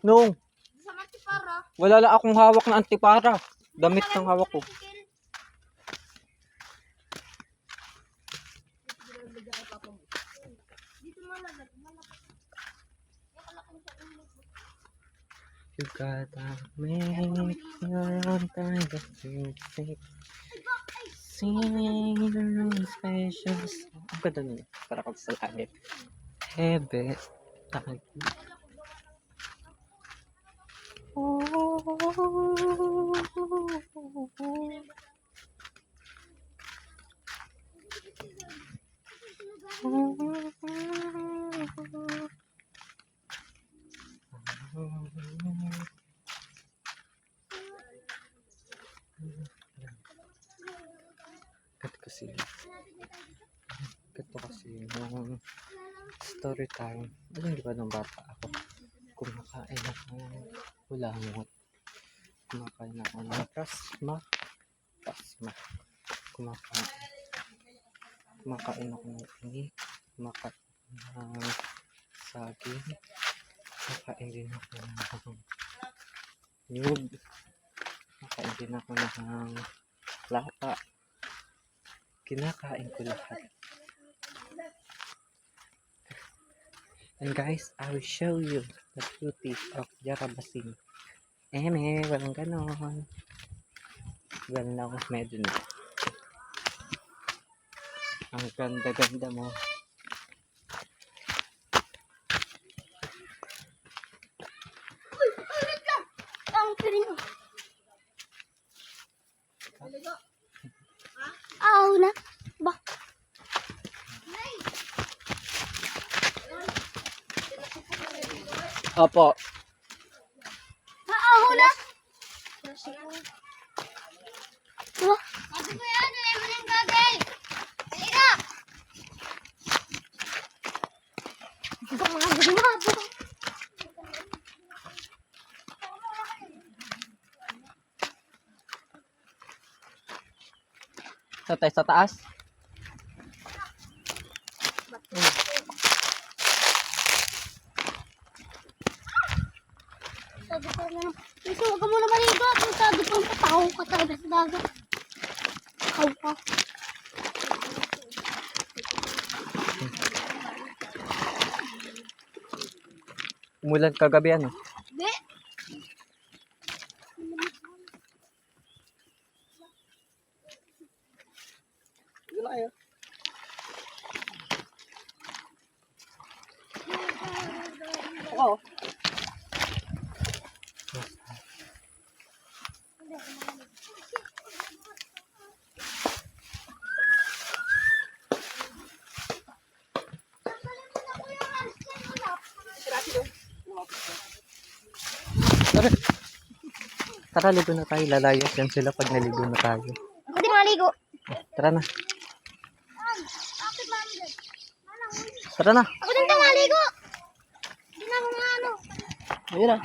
No. Wala lang akong hawak na antipara. Damit ng hawak ko. You gotta make your own time to think. Sing your own special song. Ang ganda nila. Para kang sa langit. Hebe. Takag. Ito kasi nung story time, alam di ba nung bata ako, kumakain ako ng ulamot, kumakain ako ng pasma, kumakain ako ng inik, kumakain ng saging, kumakain din ako ng nyug, kumakain din ako ng lapa, kinakain ko lahat. And guys, I will show you the beauty of Yarabasin. Walang ganon. Ganon ako, medyo na. Ang ganda-ganda mo. Aw na. Ba? Opo. Maaho na. Wah. Sabi ko yan, dali mo ng gagay. Dali na. Ito mga gumabo. Sa tayo sa taas. Sabi ko na, ito, huwag ka muna maligo. Sabi ko, pataw ka talaga sa dagat. Pataw ka. Umulan kagabi ano? Hindi. Oo. Tara, ligo na tayo. Lalayas yan sila pag naligo na tayo. Ako din maligo. Tara na. Tara na. Ako din maligo. Hindi na ako nga ano. Ayun na.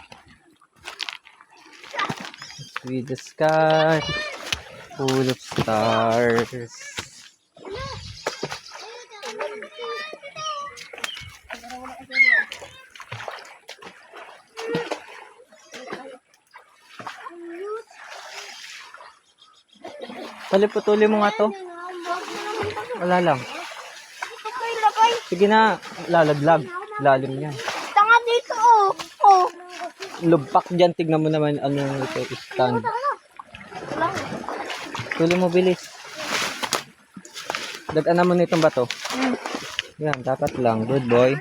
With the sky full of stars. Putuli mo nga to. Wala lang. Sige na, lalaglag. Lalim yan. Tanga dito oh. Oh. Lubpak dyan, tignan mo naman ano ito, stand. Tuloy mo bilis. Dagana mo nitong bato. Yan, dapat lang. Good boy.